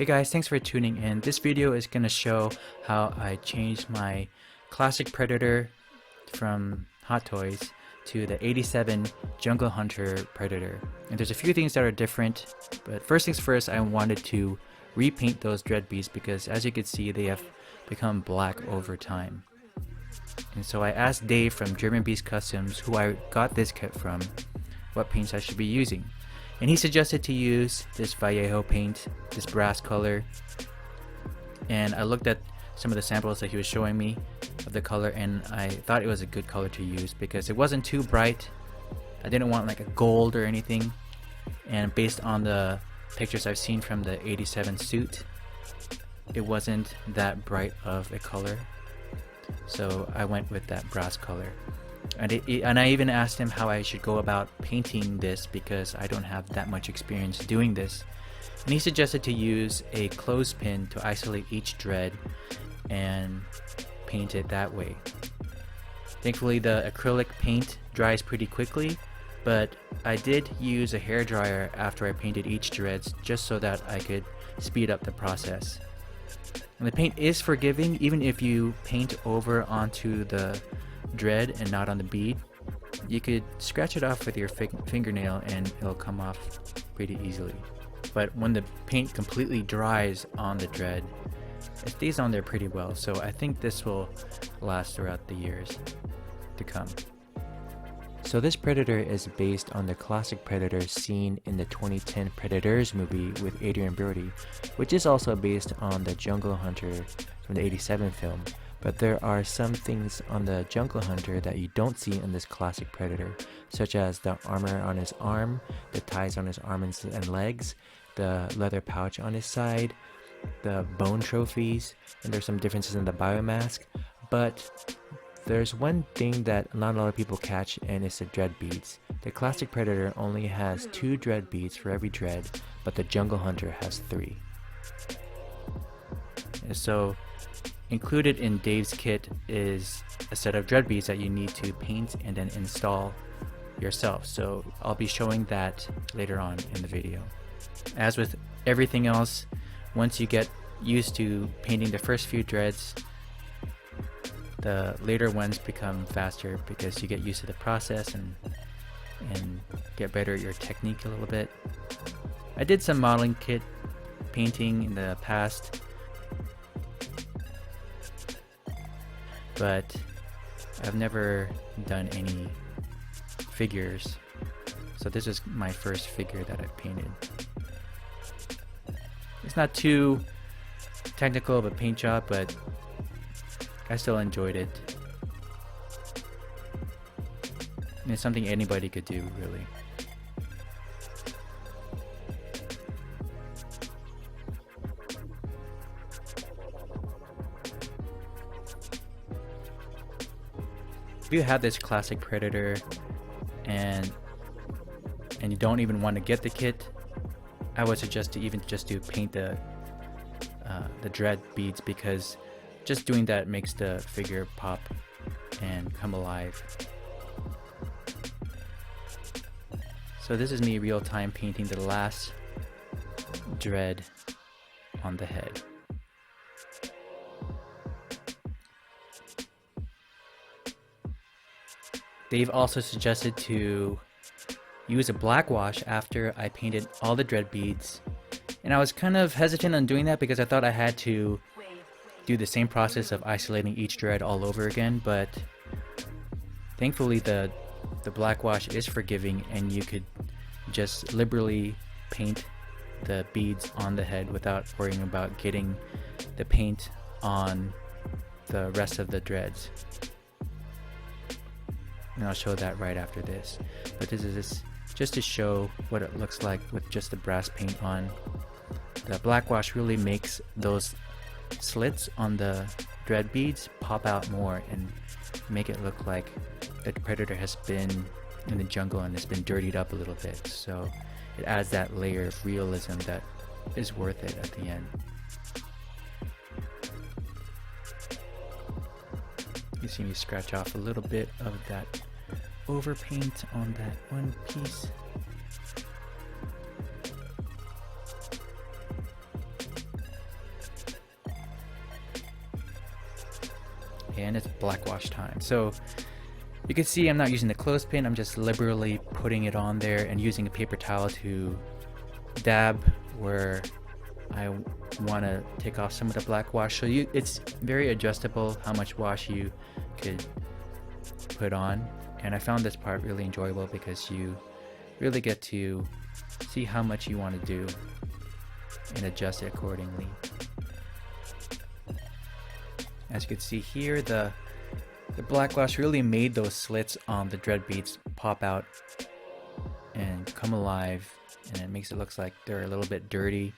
Hey guys, thanks for tuning in. This video is going to show how I changed my classic Predator from Hot Toys to the 87 Jungle Hunter Predator. And there's a few things that are different, but first things first, I wanted to repaint those dread beads because as you can see, they have become black over time. And so I asked Dave from German Beast Customs, who I got this kit from, what paints I should be using. And he suggested to use this Vallejo paint, this brass color. And I looked at some of the samples that he was showing me of the color, and I thought it was a good color to use because it wasn't too bright. I didn't want like a gold or anything. And based on the pictures I've seen from the 87 suit, it wasn't that bright of a color. So I went with that brass color. And I even asked him how I should go about painting this because I don't have that much experience doing this. And he suggested to use a clothespin to isolate each dread and paint it that way. Thankfully the acrylic paint dries pretty quickly, but I did use a hairdryer after I painted each dreads just so that I could speed up the process. And the paint is forgiving even if you paint over onto the dread and not on the bead. You could scratch it off with your fingernail and it'll come off pretty easily. But when the paint completely dries on the dread, it stays on there pretty well, so I think this will last throughout the years to come. So this Predator is based on the classic Predator seen in the 2010 Predators movie with Adrian Brody, which is also based on the Jungle Hunter from the 87 film. But there are some things on the Jungle Hunter that you don't see in this classic Predator, such as the armor on his arm, the ties on his arms and legs, the leather pouch on his side, the bone trophies, and there's some differences in the biomask. But there's one thing that not a lot of people catch, and it's the dread beads. The classic Predator only has 2 dread beads for every dread, but the Jungle Hunter has 3. And so included in Dave's kit is a set of dread beads that you need to paint and then install yourself. So I'll be showing that later on in the video. As with everything else, once you get used to painting the first few dreads, the later ones become faster because you get used to the process and get better at your technique a little bit. I did some modeling kit painting in the past, but I've never done any figures, so this is my first figure that I've painted. It's not too technical of a paint job, but I still enjoyed it. And it's something anybody could do, really. If you have this classic Predator and you don't even want to get the kit, I would suggest to even just do paint the dread beads, because just doing that makes the figure pop and come alive. So this is me real time painting the last dread on the head. Dave also suggested to use a black wash after I painted all the dread beads, and I was kind of hesitant on doing that because I thought I had to do the same process of isolating each dread all over again, but thankfully the black wash is forgiving and you could just liberally paint the beads on the head without worrying about getting the paint on the rest of the dreads. And I'll show that right after this. But this is just to show what it looks like with just the brass paint on. The black wash really makes those slits on the dread beads pop out more and make it look like the Predator has been in the jungle and has been dirtied up a little bit. So it adds that layer of realism that is worth it at the end. You see me scratch off a little bit of that overpaint on that one piece. and it's black wash time. So you can see I'm not using the clothespin, I'm just liberally putting it on there and using a paper towel to dab where I want to take off some of the black wash. So it's very adjustable how much wash you could put on, and I found this part really enjoyable because you really get to see how much you want to do and adjust it accordingly. As you can see here, the black wash really made those slits on the dread beads pop out and come alive, and it makes it look like they're a little bit dirty.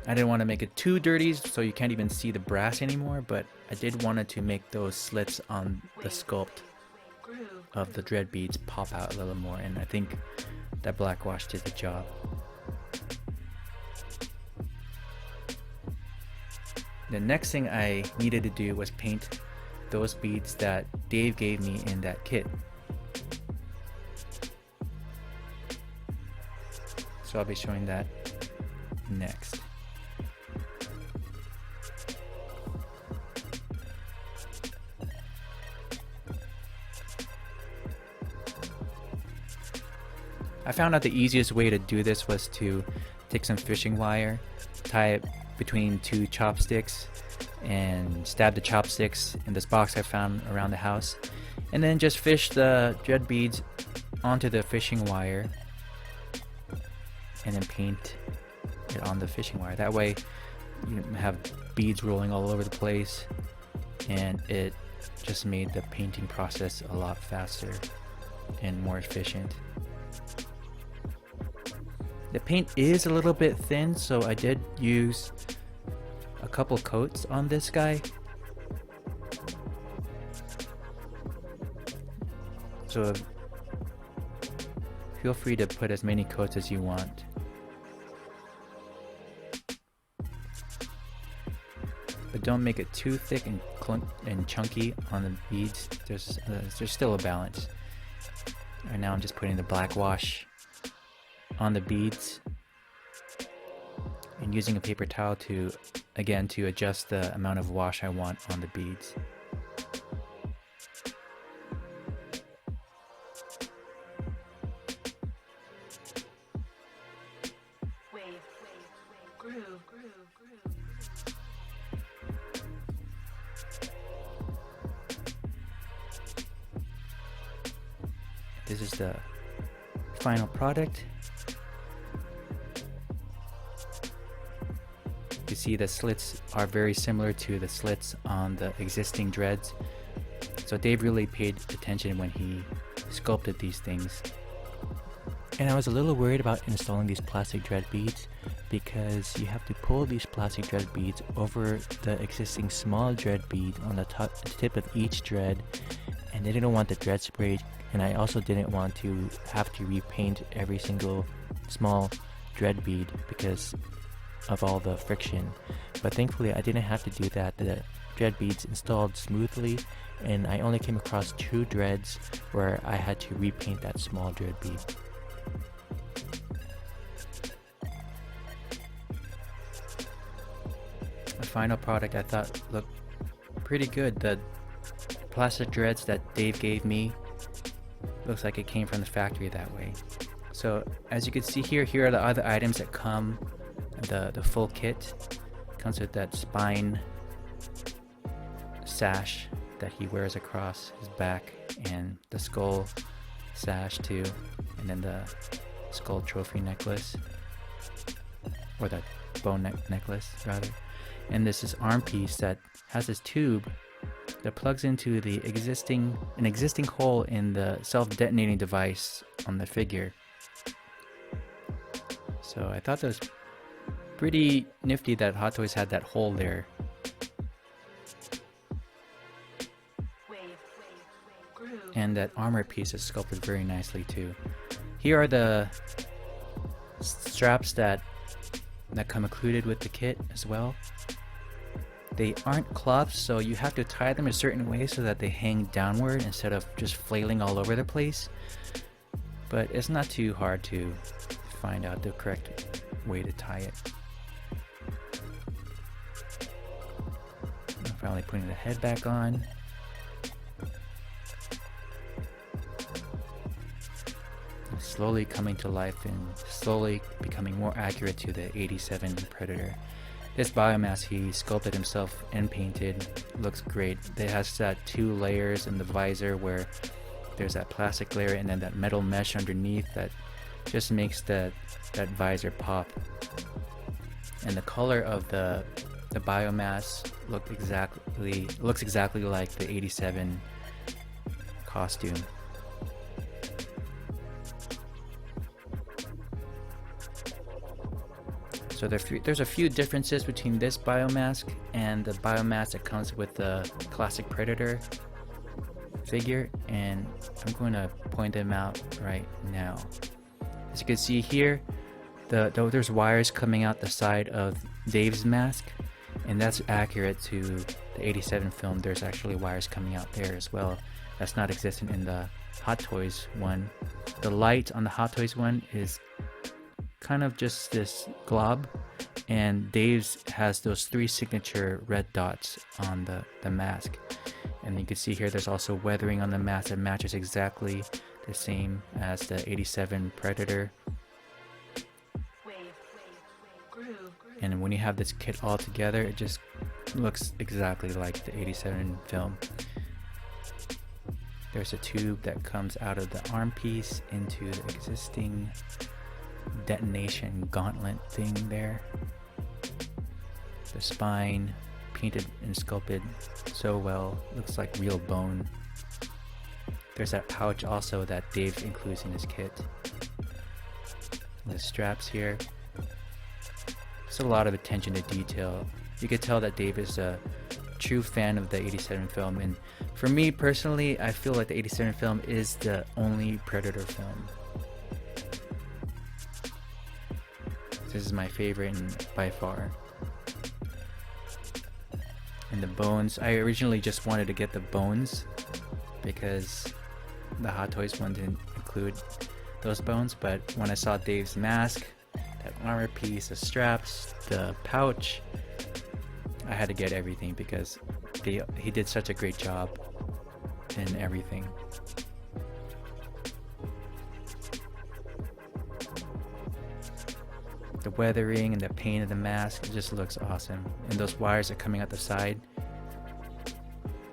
I didn't want to make it too dirty so you can't even see the brass anymore, but I did want to make those slits on the sculpt of the dread beads pop out a little more, and I think that black wash did the job. The next thing I needed to do was paint those beads that Dave gave me in that kit. So I'll be showing that next. I found out the easiest way to do this was to take some fishing wire, tie it between two chopsticks, and stab the chopsticks in this box I found around the house, and then just fish the dread beads onto the fishing wire and then paint it on the fishing wire. That way you have beads rolling all over the place, and it just made the painting process a lot faster and more efficient. The paint is a little bit thin, so I did use a couple coats on this guy. So feel free to put as many coats as you want. But don't make it too thick and chunky on the beads. There's still a balance. Right now I'm just putting the black wash on the beads and using a paper towel to adjust the amount of wash I want on the beads. This is the final product. You see the slits are very similar to the slits on the existing dreads. So Dave really paid attention when he sculpted these things. And I was a little worried about installing these plastic dread beads because you have to pull these plastic dread beads over the existing small dread bead on the tip of each dread, and I didn't want the dread spray, and I also didn't want to have to repaint every single small dread bead because of all the friction. But thankfully I didn't have to do that. The dread beads installed smoothly, and I only came across 2 dreads where I had to repaint that small dread bead. The final product I thought looked pretty good. The plastic dreads that Dave gave me looks like it came from the factory that way. So as you can see here are the other items that come. The full kit comes with that spine sash that he wears across his back, and the skull sash too, and then the skull trophy necklace, or the bone necklace rather. And this is arm piece that has this tube that plugs into an existing hole in the self-detonating device on the figure. So I thought that was pretty nifty that Hot Toys had that hole there. And that armor piece is sculpted very nicely too. Here are the straps that come included with the kit as well. They aren't cloth, so you have to tie them a certain way so that they hang downward instead of just flailing all over the place. But it's not too hard to find out the correct way to tie it. Finally putting the head back on. Slowly coming to life and slowly becoming more accurate to the 87 Predator. This biomask he sculpted himself and painted. Looks great. It has that 2 layers in the visor where there's that plastic layer and then that metal mesh underneath that just makes that visor pop. And the color of the biomass looks exactly like the 87 costume. So there's a few differences between this biomask and the biomask that comes with the classic Predator figure, and I'm going to point them out right now. As you can see here, there's wires coming out the side of Dave's mask, and that's accurate to the 87 film. There's actually wires coming out there as well. That's not existent in the Hot Toys one. The light on the Hot Toys one is kind of just this glob, and Dave's has those 3 signature red dots on the mask. And you can see here there's also weathering on the mask that matches exactly the same as the 87 Predator. And when you have this kit all together, it just looks exactly like the 87 film. There's a tube that comes out of the arm piece into the existing detonation gauntlet thing there. The spine painted and sculpted so well, looks like real bone. There's that pouch also that Dave includes in his kit. The straps here. There's a lot of attention to detail. You could tell that Dave is a true fan of the 87 film, and for me personally, I feel like the 87 film is the only Predator film. This is my favorite and by far. And the bones, I originally just wanted to get the bones because the Hot Toys one didn't include those bones, but when I saw Dave's mask, that armor piece, the straps, the pouch, I had to get everything because he did such a great job in everything. The weathering and the paint of the mask, it just looks awesome. And those wires are coming out the side.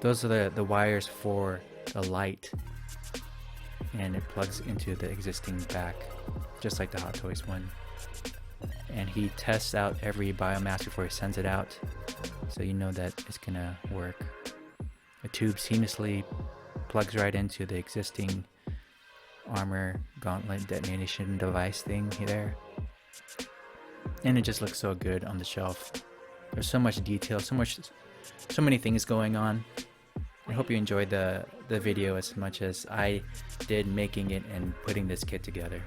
Those are the wires for the light. And it plugs into the existing back, just like the Hot Toys one. And he tests out every biomask before he sends it out, so you know that it's gonna work. The tube seamlessly plugs right into the existing armor gauntlet detonation device thing there. And it just looks so good on the shelf. There's so much detail, so many things going on. I hope you enjoyed the video as much as I did making it and putting this kit together.